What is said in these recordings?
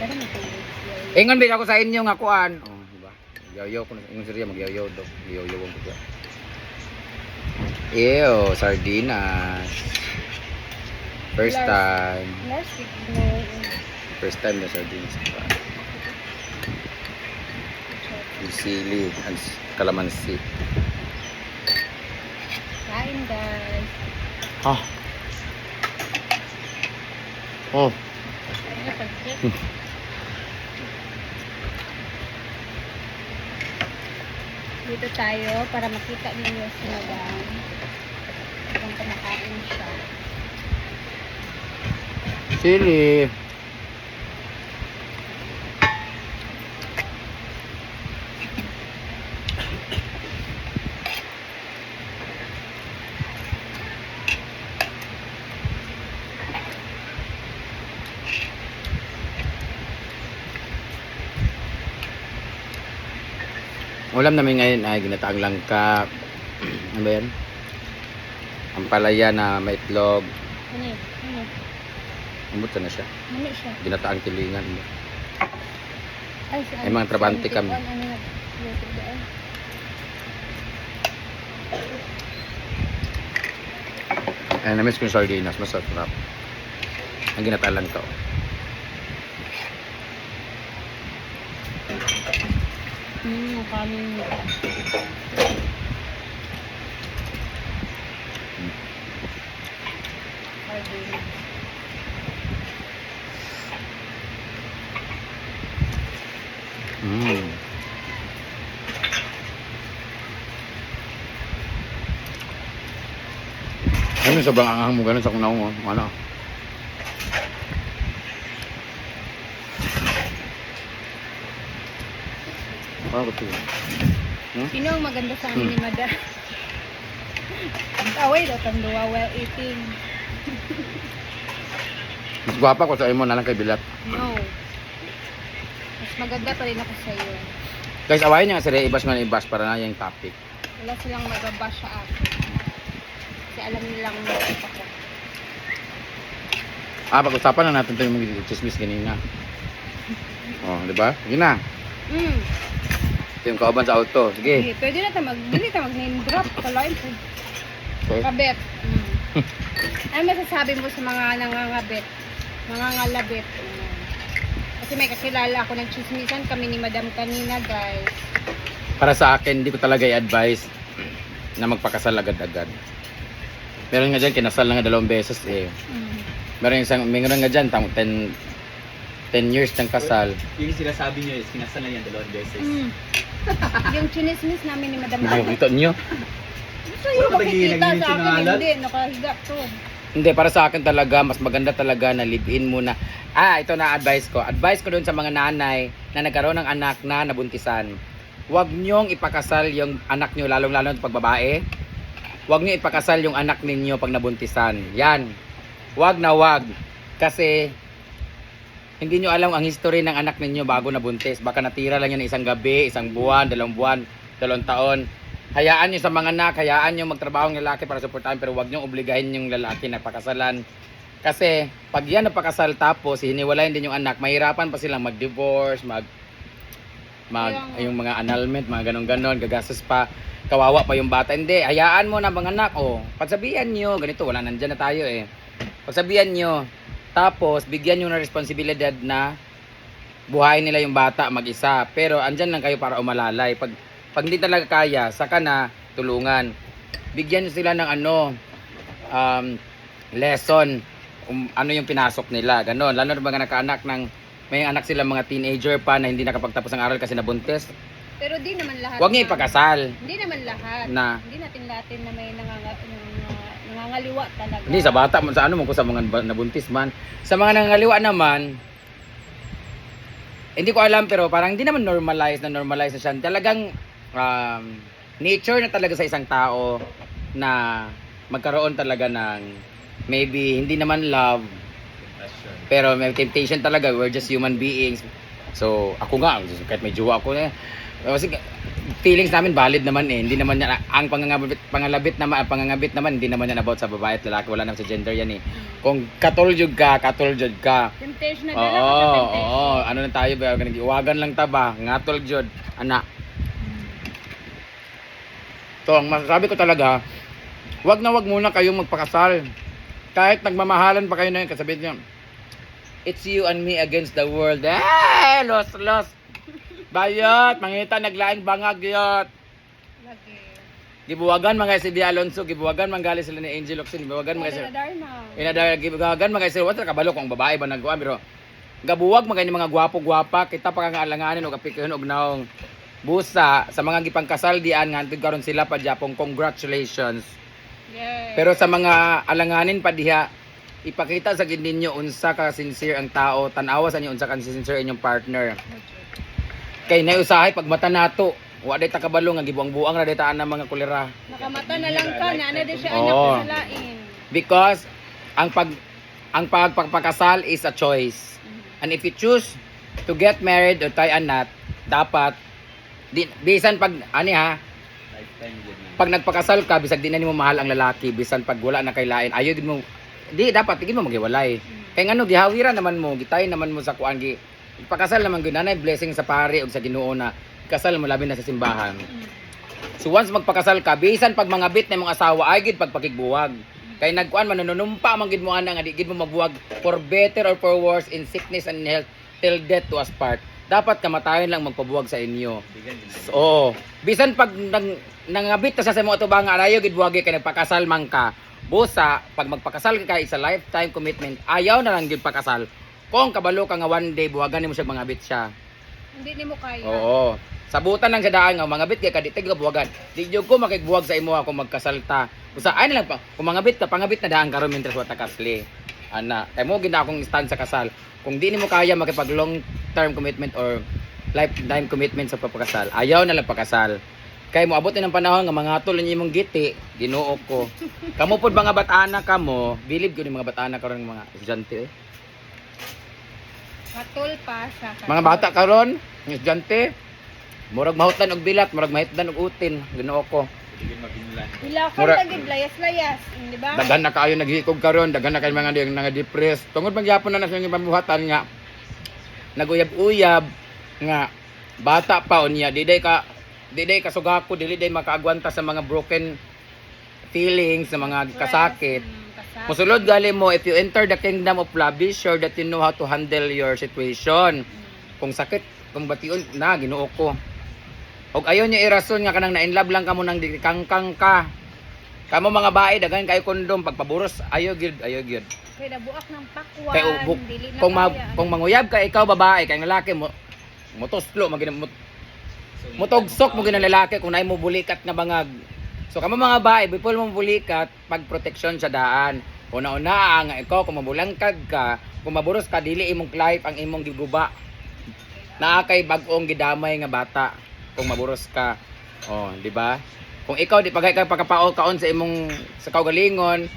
Pero may tubig. Ingon ba ako sa inyo nga kuan? Oh, di ba? Yaw-yaw ko na ingon siya magyaw-yaw do. Yaw-yaw ko siya. Ew, sardinas. First time. Last week na. First time na sardinas. Yung sili and kalamansi. Kain guys. Ha? Oh. Ano pag-trip? Dito tayo para makita ninyo si Madam. Kung kumakain siya. Sili. Ulam namin ngayon ay ginataang langka. Ano ba yan? Ampalaya na may itlog. Ano eh? Ano? Umot na siya. Ano siya? Ginataang tilingan. Ay, si Ay, mga trabante kami. Ano nagluto doon? Ay, namiss ko yung sardinas. Masarap. Ang ginataang langka. Kanin nito. Sardinas. Ano sobrang anghang mo ganun sa kunaw mo? Ano? Ano ko ito? Sino ang maganda sa amin ni Madam? Away daw tanduwa, well eating. Mas gwapa ko sa imo na lang kay Bilat. No. Mas maganda pa rin ako sa iyo. Guys, awayin niya kasi ibas nga na ibas para na yung topic. Wala silang magabash sa akin. Kasi alam nilang makita ko. Pag-usapan na natin ito yung mga chismis kanina. Oh, di ba? Sige na. Ito yung kauban sa auto. Sige. Okay, pwede na tayo mag-name drop. Kalain po. Okay. Kabet. Ano masasabi mo sa mga nangangabet? Mga ngalabet. Kasi may kakilala ako ng chismisan kami ni Madam kanina, guys. Para sa akin, hindi ko talaga i-advise na magpakasal agad-agad. Meron nga dyan, kinasal na nga 2 beses eh. Meron nga dyan, 10 years ng kasal. Yung sinasabi nyo is kinasal na yan 2 beses. Yung chinismis namin ni Madam Nakikita nyo? So yung makikita Nagiging sa akin, sinangalan? hindi. Nakahiga to. Hindi, para sa akin talaga, mas maganda talaga na live-in muna. Ito na advice ko. Advice ko doon sa mga nanay na nagkaroon ng anak na nabuntisan. Huwag nyong ipakasal yung anak nyo, lalong-lalo pag babae. Huwag nyo ipakasal yung anak ninyo pag nabuntisan. Yan. Huwag na huwag. Kasi hindi nyo alam ang history ng anak ninyo bago nabuntis. Baka natira lang yan isang gabi, isang buwan, 2 buwan, 2 taon. Hayaan nyo sa mga anak, hayaan nyo magtrabaho ng lalaki para suportahan, pero huwag nyo obligahin yung lalaki na pakasalan. Kasi pag yan napakasal tapos hiniwalayan din yung anak, mahirapan pa silang mag-divorce, yung mga annulment, mga ganon-ganon, gagastos pa, kawawa pa yung bata. Hindi, hayaan mo na mga anak, pagsabihan nyo, ganito, wala nandyan na tayo eh. Pagsabihan nyo, tapos bigyan nyo ng responsibilidad na buhayin nila yung bata mag-isa. Pero andyan lang kayo para umalalay. Pag hindi talaga kaya, saka na tulungan. Bigyan nyo sila ng lesson. Ano yung pinasok nila. Ganon. Lalo na mga nakaanak may anak sila mga teenager pa na hindi nakapagtapos ng aral kasi nabuntis. Pero di naman lahat. Huwag nyo ipakasal. Hindi naman lahat. Hindi natin lahat na may nangangaliwa talaga. Hindi, sa bata, sa ano mo ko sa mga nabuntis man. Sa mga nangangaliwa naman, hindi ko alam pero parang hindi naman normalize na siya. Talagang nature na talaga sa isang tao na magkaroon talaga ng maybe hindi naman love pero may temptation talaga. We're just human beings. So ako nga kahit may jowa ako kasi feelings namin valid naman eh. Hindi naman niya ang pangangabit naman hindi naman yan about sa babae at lalaki, wala naman sa gender yan eh. Kung katuljud ka. Temptation na Oo, dala ko sa temptation. oo, ano na tayo ba? Iwagan lang ta ba? Ngatol jud, ana. So, ang masasabi ko talaga, wag na wag muna kayong magpakasal. Kahit nagmamahalan pa kayo na yun, kasabihin niyo, it's you and me against the world. Lost. Bayot, mangita, naglaing bangag yot. Lagi. Gibuwagan mga si Di Alonso, gibuwagan manggali sila ni Angel Oxin, gibuwagan mga sila. Gibuwagan mga sila, wala kabalo kung babae ba nagkuha, pero gabuwag mga ni mga gwapo-gwapa, kita pa kang alanganin o kapikihon og naong busa sa mga gipangkasal dian nga antud karon sila pa Japong, congratulations. Yes. Pero sa mga alanganin pa diha, ipakita sa gid ninyo unsa ka sincere ang tao, tan-awa sa inyo unsa ka sincere inyong partner. Kay nay usahay pag mata nato, wa day ta kabalo nga gibuang-buang ra day taan ng mga kulera. Nakamata na lang ka, na ano din siya Oo. anak sa lain. Because ang pagpakasal is a choice. And if you choose to get married or tie a knot, dapat bisan pag ani ha, Lifetime yun na. pag nagpakasal ka bisag di na nimo mahal ang lalaki, bisan pag wala na kay lain, ayo gid mo di dapat gid mo magiwalay. Kay ngano gihawiran naman mo, gitay naman mo sa kuan gi ipakasal naman gyud nanay blessing sa pare ug sa Ginoo na kasal mo labi na sa simbahan. So once magpakasal ka, bisan pag mga bit na imong asawa ay gid pagpakigbuwag. Kay nagkuan manunumpa man gid mo ana nga di gid mo magbuwag for better or for worse in sickness and health till death do us part. Dapat kamatayon lang magpabuwag sa inyo. Bigan yun na. Oo. Bisan pag nangabit ta sa mo atubang alayo gid buwagi kay nagpakasal man ka. Busa pag magpakasal ka is a lifetime commitment. Ayaw na lang gid pakasal. Kung kabalo ka nga one day buwagan nimo siya mangabit siya. Hindi ni mo kaya. Oo. Sabutan lang sa daan nga mangabit kay kaditig ka buwagan. Di jud ko makigbuwag sa imo ako magkasal ta. Busa ay na lang pa kung mangabit ka pangabit na daan karon mintres wa ta kasli. Ana, kay mo gid na akong stand sa kasal. Kung di nimo kaya makipag long term commitment or lifetime commitment sa pagpakasal, ayaw na lang pakasal. Kay mo abot ng panahon nga mangatol ninyo imong giti, Ginoo ko. Kamo pod mga bata-ana kamo, believe ko ni mga bata-ana karon mga estudyante. Katol pa sa Mga bata karon, mga estudyante, murag mahutlan og bilat, murag mahitdan og utin, Ginoo ko. Bigan mabinulan. Ilakon Mura- tagid layas-layas, di ba? Daghan na kayo naghikog karon, daghan na kayo mga depressed. Tungod man gyapon na sa inyong pambuhatan nga naguyab-uyab nga bata pa unya, di day kasugako, dili day makaagwanta sa mga broken feelings, sa mga kasakit. Kasakit. Musulod gali mo, if you enter the kingdom of love, be sure that you know how to handle your situation. Kung sakit, kung bation na, Ginoo ko. Og ayaw niya irason nga kanang na-inlove lang kamo nang di kangkang ka. Kamo mga bae daghan kayo kondom pagpaburos, ayaw gyud. Kaya nabuak ng pakwan, Kay dili na kaya. kung manguyab ka ikaw babae, kay lalaki mo motoslo motogsok mo ginang lalaki kung naay mo bulikat nga bangag. So kamo mga bae, before mo bulikat, pagproteksyon sa daan. Una-una nga ikaw kung mabulangkag ka, kung maburos ka dili imong life ang imong giguba. Naa kay bag-ong gidamay nga bata kung maburos ka. Oh, di ba? Kung ikaw di pagay ka pagkapaon kaon sa imong sa kaugalingon,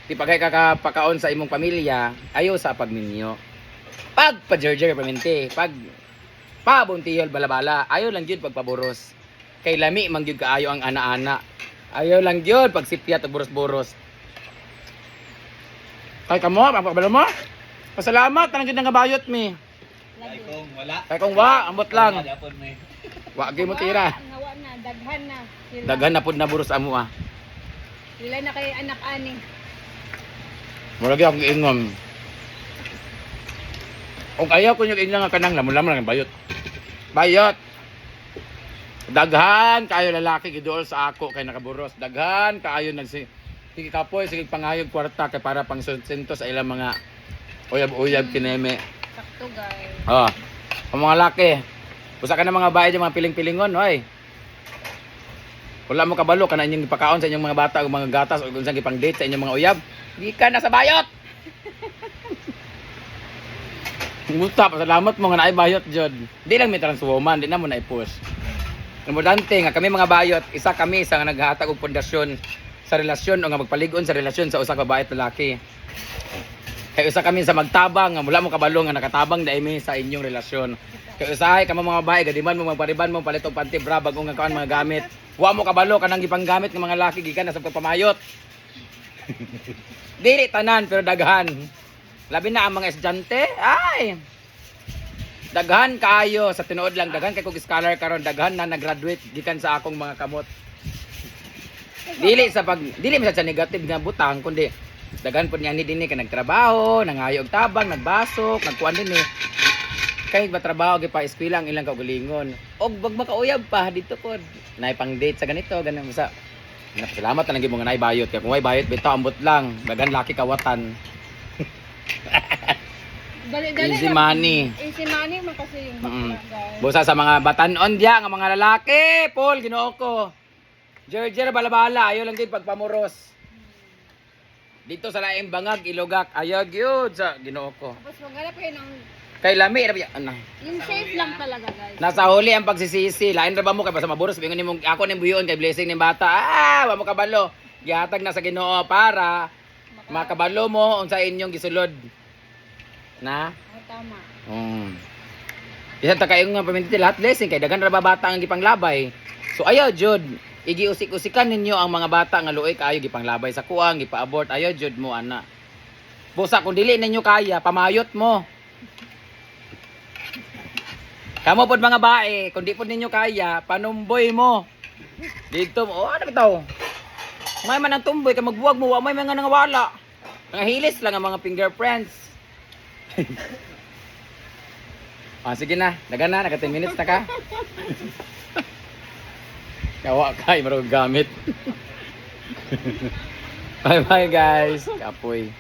di pagay ka pakaon sa imong pamilya, ayo sa pagminyo. Pag pa-jerjer paminti, pag pabuntihol balabala, ayo lang gyud pagpaburos. Kay lami man gyud kaayo ang ana-ana. Ayo lang gyud pag sipyat ug buros-buros. Kay kamo, papabalo mo? Pasalamat tanang gyud nga bayot mi. Ay kung wala. Kay kung wa, ambot lang. Hapon may. Wa gyud mo tira. Nawa na, daghan na. Sila. Daghan na pud na buros amo ah. Sila na kay anak ani. Murag gyud akong ingom. Kung ayaw ko yung ilang nga kanang lamon-lamon lang bayot. Bayot. Daghan kaayo lalaki giduol sa ako kay nakaburos. Daghan kaayo nagsi sige kapoy sige pangayog kwarta kay para pang sustento sa ilang mga uyab-uyab kineme. Sakto guys. Oh. Ang mga laki. Usa ka na mga bae mga piling-pilingon, oy. Wala mo kabalo kana inyong ipakaon sa inyong mga bata ug mga gatas ug unsang gipang-date sa inyong mga uyab. Di ka na sa bayot. Musta, pasalamat mo nga naay bayot jud. Di lang may trans woman, di na mo na i-push. Importante nga kami mga bayot, isa kami sa naghatag og pundasyon sa relasyon o nga magpalig-on sa relasyon sa usa ka babae at lalaki. Kay usa kami sa magtabang nga wala mo kabalo nga nakatabang dai mi sa inyong relasyon. Kay usahay ka mga babae gadiman mo magpariban mo palit og panty bra bagong nga kuan mga gamit. Wa mo kabalo kanang gipanggamit ng mga laki gikan na sa pagpamayot. Dili tanan pero daghan. Labi na ang mga estudyante. Ay. Daghan kaayo sa tinuod lang daghan kay kog scholar karon daghan na nag-graduate gikan sa akong mga kamot. Dili mi sa negative nga butang kundi daghan po niya ni dinhi kay nagtrabaho, nangayo og tabang, nagbasok, nagkuan dinhi. Kay trabaho gi pa eskwela ang ilang kaugalingon. Og bag makauyab pa dito pod. Nay pang date sa ganito, ganun sa. Salamat na lang gyud mga nay bayot kay kung way bayot bitaw ambot lang, daghan laki kawatan. Dali-dali Easy lang. money. Easy money man kasi yung bakla, guys. Busa sa mga batanon diya nga mga lalaki, Paul Ginoo ko. Jerjer balabala, ayo lang gyud pagpamuros. Dito sa laing bangag ilogak, ayo gyud sa Ginoo ko. Tapos maghanap kayo ng Kay lami ra ba ana. yung safe lang talaga, guys. Nasa huli ang pagsisisi. Lain ra ba mo kay basta maburos bingon nimo ako ning buyon kay blessing ning bata. Ah, wa mo kabalo. Gihatag na sa Ginoo para makabalo mo unsa inyong gisulod. Na? Oh, tama. Isa ta kayo nga paminti lahat blessing kay daghan ra ba bata ang gipanglabay. So ayaw jud igiusik-usikan ninyo ang mga bata nga luoy kaayo gipanglabay sa kuwang gipaabort ayaw jud mo ana. Busa kung dili ninyo kaya pamayot mo. Kamo pod mga bae, kung di pod ninyo kaya, panumboy mo. Dito mo, ano bitaw? May man ang tumboy, ka magbuwag mo, may mga nangawala. Mga hilis lang ang mga fingerprints. Sige na, dagan na, naka 10 minutes na ka. Kawa ka, marag gamit. Bye bye guys, kapoy.